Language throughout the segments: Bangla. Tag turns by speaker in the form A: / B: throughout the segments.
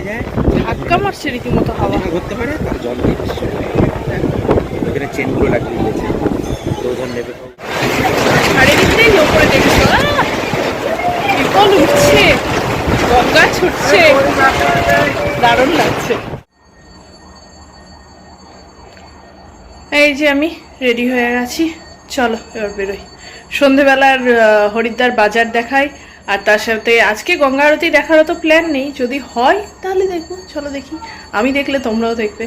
A: যায়,
B: ধাক্কা মারছে রীতিমতো হাওয়া।
A: ঘুরতে পারে তার জল দিয়ে এখানে চেনগুলো লাগিয়ে দিয়েছে, তো ওজন নেবে।
B: আর এদিকটাই ওপরে দেখছো বিপদ উঠছে, গঙ্গা ছুটছে, দারুণ লাগছে। এই যে আমি রেডি হয়ে গেছি, চলো এবার বেরোই। সন্ধেবেলার হরিদ্বার বাজার দেখাই, আর তার সাথে আজকে গঙ্গা আরতি দেখারও তো প্ল্যান নেই, যদি হয় তাহলে দেখবো। চলো দেখি, আমি দেখলে তোমরাও দেখবে।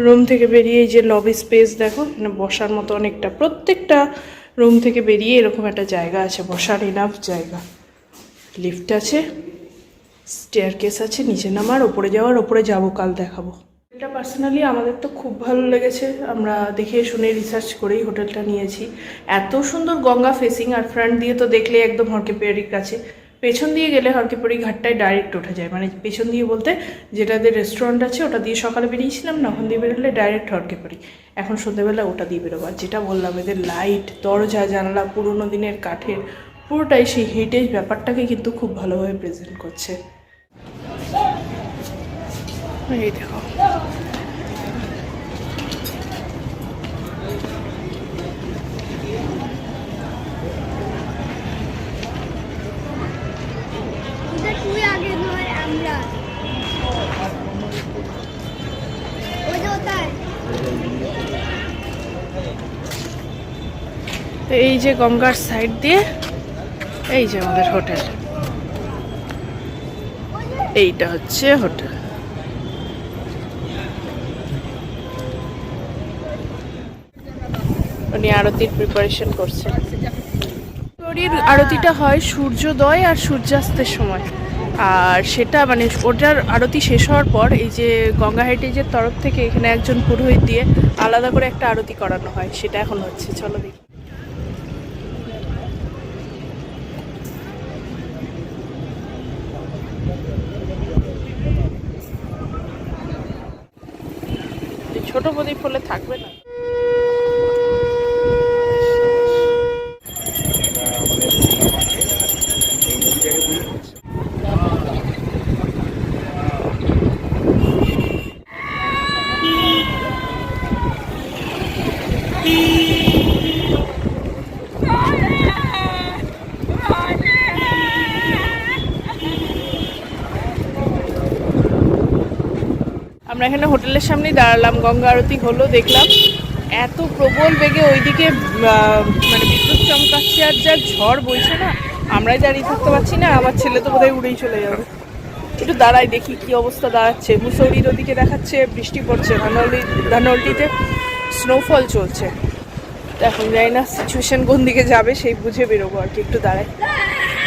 B: রুম থেকে বেরিয়ে এই যে লবি স্পেস দেখো, এখানে বসার মতো অনেকটা, প্রত্যেকটা রুম থেকে বেরিয়ে এরকম একটা জায়গা আছে বসার, ইনাফ জায়গা। লিফট আছে, স্টেয়ারকেস আছে, নিচে নামার, ওপরে যাওয়ার, ওপরে যাবো, কাল দেখাবো। এটা পার্সোনালি আমাদের তো খুব ভালো লেগেছে, আমরা দেখে শুনে রিসার্চ করেই হোটেলটা নিয়েছি। এত সুন্দর গঙ্গা ফেসিং, আর ফ্রন্ট দিয়ে তো দেখলে একদম হরকেপেরির কাছে, পেছন দিয়ে গেলে হরকেপেরি ঘাটটায় ডাইরেক্ট ওঠা যায়, মানে পেছন দিয়ে বলতে যেটাদের রেস্টুরেন্ট আছে ওটা দিয়ে সকালে বেরিয়েছিলাম না, ওখান দিয়ে বেরোলে ডাইরেক্ট হরকেপেরি। এখন সন্ধ্যেবেলা ওটা দিয়ে বেরোবো। আর যেটা বললাম, এদের লাইট, দরজা, জানলা পুরোনো দিনের কাঠের, পুরোটাই সেই হেরিটেজ ব্যাপারটাকে কিন্তু খুব ভালোভাবে প্রেজেন্ট করছে। এই দেখো, এই যে গঙ্গার সাইড দিয়ে এই যে আমাদের হোটেল, এইটা হচ্ছে হোটেল। উনি আরতির প্রিপারেশন করছে। আরতিটা হয় সূর্যোদয় আর সূর্যাস্তের সময়, আর সেটা মানে ওটার আরতি শেষ হওয়ার পর এই যে গঙ্গা হেরিটেজের তরফ থেকে এখানে একজন পুরোহিত দিয়ে আলাদা করে একটা আরতি করানো হয়, সেটা এখন হচ্ছে। চলো দেখি। ছোট প্রদীপ হলে থাকবে না। আমরা এখানে হোটেলের সামনেই দাঁড়ালাম, গঙ্গা আরতি হলো, দেখলাম। এত প্রবল বেগে ওইদিকে মানে বিদ্যুৎ চমকাচ্ছে, আর যা ঝড় বইছে না, আমরাই দাঁড়িয়ে থাকতে পারছি না। আমার ছেলে তো বোধহয় উড়েই চলে যাবে। একটু দাঁড়াই দেখি কি অবস্থা দাঁড়াচ্ছে। মুসৌরির ওদিকে দেখাচ্ছে বৃষ্টি পড়ছে, ধানওয়ালটিতে স্নোফল চলছে। এখন যাই না সিচুয়েশন কোন দিকে যাবে সেই বুঝে বেরোবো আর কি। একটু দাঁড়াই।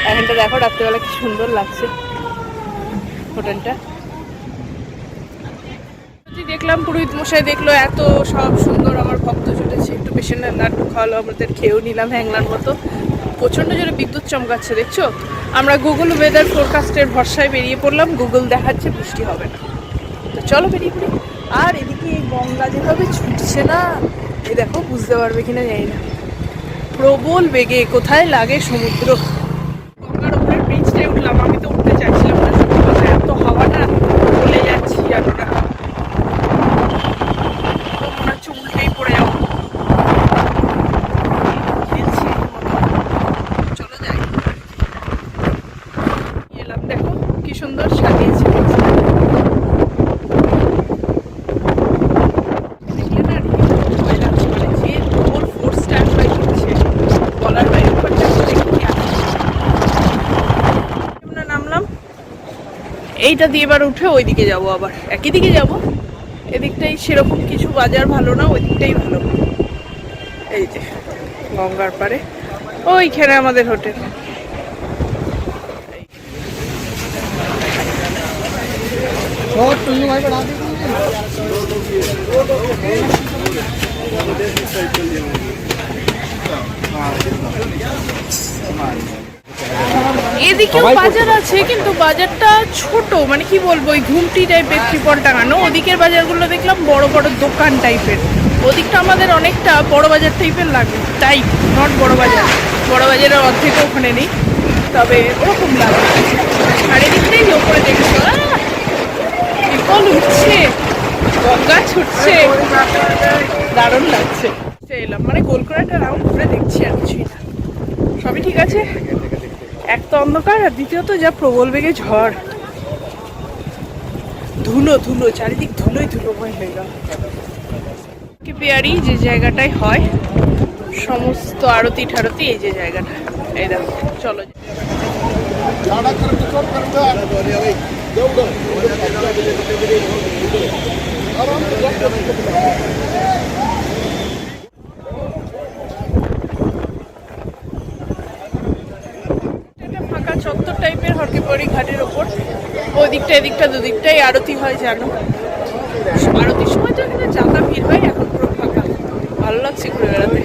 B: এখানটা দেখো রাত্রেবেলা কি সুন্দর লাগছে হোটেলটা। দেখলাম পুরোহিত মশাই দেখলো, এত সব সুন্দর আমার ভক্ত জুটেছে, একটু পেশেন্টের লাড্ডু খাওয়ালো, আমাদের খেয়েও নিলাম হ্যাংলার মতো। প্রচণ্ড জোরে বিদ্যুৎ চমকাচ্ছে, দেখছো। আমরা গুগল ওয়েদার ফোরকাস্টের ভরসায় বেরিয়ে পড়লাম, গুগল দেখাচ্ছে বৃষ্টি হবে না, তো চলো বেরিয়ে পড়ি। আর এদিকে এই গঙ্গা যেভাবে ছুটছে না, এই দেখো, বুঝতে পারবে কিনা জানি না, প্রবল বেগে, কোথায় লাগে সমুদ্র। গঙ্গার উপরে ব্রিজটায় উঠলাম, আমি তো উঠতে চাইছিলাম না, এত হাওয়াটা, চলে যাচ্ছি আমরা, মনে হচ্ছে উল্টেই পড়ে যাবো। চলো যাই। এলাম, দেখো কি সুন্দর সাজিয়েছে। এইটা দিয়ে এবার উঠে ওইদিকে যাবো, আবার একই দিকে যাবো। এদিকটাই সেরকম কিছু বাজার ভালো না, ওই দিকটাই ভালো। এই যে গঙ্গার পারে ওইখানে আমাদের হোটেল। এদিকেও বাজার আছে, কিন্তু বাজারটা ছোট, মানে কি বলবো, ওই ঘুমটি টাইপের ত্রিপল টাঙানো। ওদিকের বাজারগুলো দেখলাম বড় বড় দোকান টাইপের, ওদিকটা আমাদের অনেকটা বড় বাজার টাইপের লাগে, টাইপ নট বড় বাজার, বড় বাজারের অর্ধেকও ওখানে নেই, তবে ওরকম লাগে। আর এদিকটাই ওপরে দেখছো বিপল উঠছে, গঙ্গা ছুটছে, দারুণ লাগছে। এলাম মানে গোলকোড়াটা রাউন্ড ঘুরে দেখছি, আর কিছুই না, সবই ঠিক আছে। এক তো অন্ধকার, আর দ্বিতীয়ত যা প্রবল বেগে ঝড়, ধুলো ধুলো চারিদিক, ধুলোই ধুলোময় হয়ে গেল। পেয়ারি যে জায়গাটায় হয় সমস্ত আরতি ঠারতি, এই যে জায়গাটা, এই দেখো, চলো। ফাঁকা চত্বর টাইপের হরকিপড়ি ঘাটের ওপর, ওই দিকটা এদিকটা দুদিকটাই আরতি হয় জানো। আরতির সময় তো এখানে যাতা ভিড় হয়, এখন পুরো ফাঁকা, ভালো লাগছে ঘুরে বেড়াতে।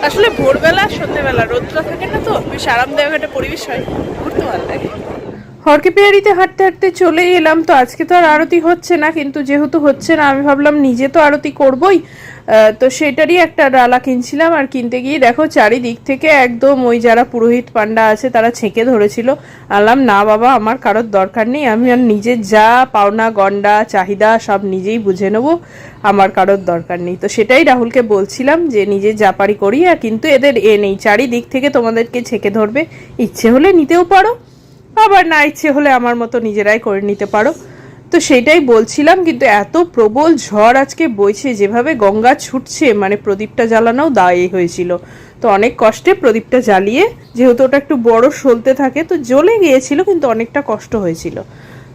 B: আসলে ভোরবেলা সন্ধ্যেবেলা রোদটা থাকে না, তো বেশ আরামদায়ক একটা পরিবেশ হয়, ঘুরতে ভালো লাগে। হরকে পেয়ারিতে হাঁটতে হাঁটতে চলে এলাম। তো আজকে তো আর আরতি হচ্ছে না, কিন্তু যেহেতু হচ্ছে না আমি ভাবলাম নিজে তো আরতি করবই, তো সেটারই একটা ডালা কিনছিলাম। আর কিনতে গিয়ে দেখো চারিদিক থেকে একদম ওই যারা পুরোহিত পান্ডা আছে তারা ছেঁকে ধরেছিল। আনলাম না বাবা, আমার কারোর দরকার নেই, আমি আর নিজের যা পাওনা গন্ডা চাহিদা সব নিজেই বুঝে নেবো, আমার কারোর দরকার নেই। তো সেটাই রাহুলকে বলছিলাম যে নিজে যা পারি করি, আর কিন্তু এদের নেই, চারিদিক থেকে তোমাদেরকে ছেঁকে ধরবে, ইচ্ছে হলে নিতেও পারো, আবার না ইচ্ছে হলে আমার মতো নিজেরাই করে নিতে পারো। তো সেইটাই বলছিলাম, কিন্তু এত প্রবল ঝড় আজকে বইছে, যেভাবে গঙ্গা ছুটছে, মানে প্রদীপটা জ্বালানোও দায় হয়েছিল। তো অনেক কষ্টে প্রদীপটা জ্বালিয়ে, যেহেতু ওটা একটু বড় সলতে থাকে, তো জ্বলে গিয়েছিল, কিন্তু অনেকটা কষ্ট হয়েছিল,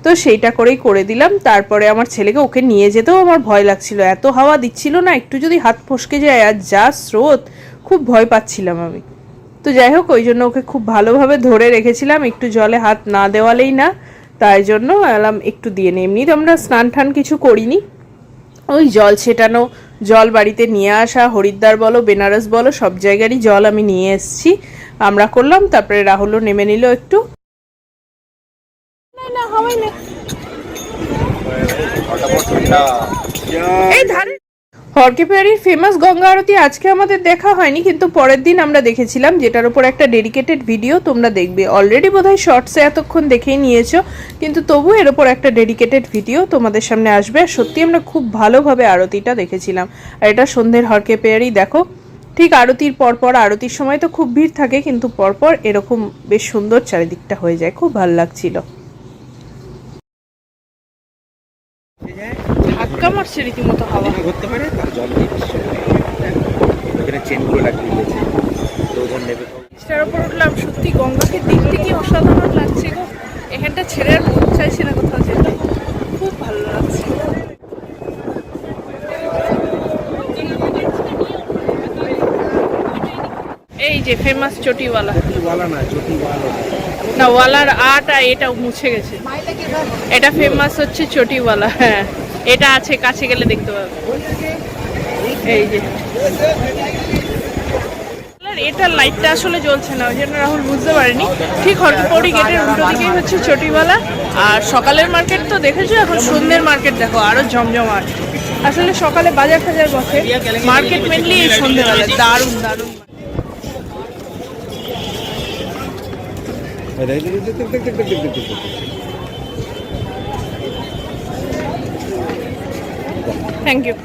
B: তো সেইটা করেই করে দিলাম। তারপরে আমার ছেলেকে, ওকে নিয়ে যেতেও আমার ভয় লাগছিল, এত হাওয়া দিচ্ছিল না, একটু যদি হাত ফসকে যায়, আর যা স্রোত, খুব ভয় পাচ্ছিলাম আমি। তো যাই হোক, ওই জন্য ওকে খুব ভালোভাবে ধরে রেখেছিলাম, একটু জলে হাত না দেওয়ালেই না, তাই জন্য এলাম একটু দিয়ে নিই। এমনি তো আমরা স্নান টান কিছু করিনি, ওই জল ছেটানো, জল বাড়িতে নিয়ে আসা, হরিদ্বার বলো বেনারস বলো সব জায়গারই জল আমি নিয়ে এসেছি, আমরা করলাম। তারপরে রাহুলও নেমে নিল একটু। না হওয়াই না এই ধারে। হরকে পেয়ারির ফেমাস গঙ্গা আরতি আজকে আমাদের দেখা হয়নি, কিন্তু পরের দিন আমরা দেখেছিলাম, যেটার উপর একটা ডেডিকেটেড ভিডিও তোমরা দেখবে। অলরেডি বোধহয় শর্টসে এতক্ষণ দেখেই নিয়েছো, কিন্তু তবু এর উপর একটা ডেডিকেটেড ভিডিও তোমাদের সামনে আসবে। আর সত্যি আমরা খুব ভালোভাবে আরতিটা দেখেছিলাম। আর এটা সন্ধ্যের হরকে পেয়ারি, দেখো ঠিক আরতির পরপর, আরতির সময় তো খুব ভিড় থাকে, কিন্তু পরপর এরকম বেশ সুন্দর চারিদিকটা হয়ে যায়, খুব ভালো লাগছিল। ধাক্কা মারছে রীতিমতো হাওয়া,
A: ঘুরতে পারে, তার জল দিচ্ছে, ওখানে চেনগুলো লাগিয়ে দিয়েছে, তো ওজন নেবে।
B: এটার উপর উঠলাম, সত্যি গঙ্গাকে দেখতে কি অসাধারণ লাগছে গো, এখানটা ছেড়ে আর মন চাইছে না কোথাও যেতে, খুব ভালো লাগছে। এই যে ফেমাস চটিওয়ালা, না ওয়ালার আটা এটা মুছে গেছে, এটা ফেমাস হচ্ছে চটিওয়ালা। হ্যাঁ এটা আছে, কাছে গেলে দেখতে পাবে। এই যে এটার লাইটটা আসলে জ্বলছে না, ওই জন্য রাহুল বুঝতে পারেনি। ঠিক হরকিপৌড়ি গেটের উল্টো দিকেই হচ্ছে চটিওয়ালা। আর সকালের মার্কেট তো দেখেছো, এখন সন্ধ্যের মার্কেট দেখো আরো জমজমাট। আসলে সকালে বাজার টাজার বসে, মার্কেট মেনলি এই সন্ধ্যেবেলা, দারুণ দারুণ। Thank you.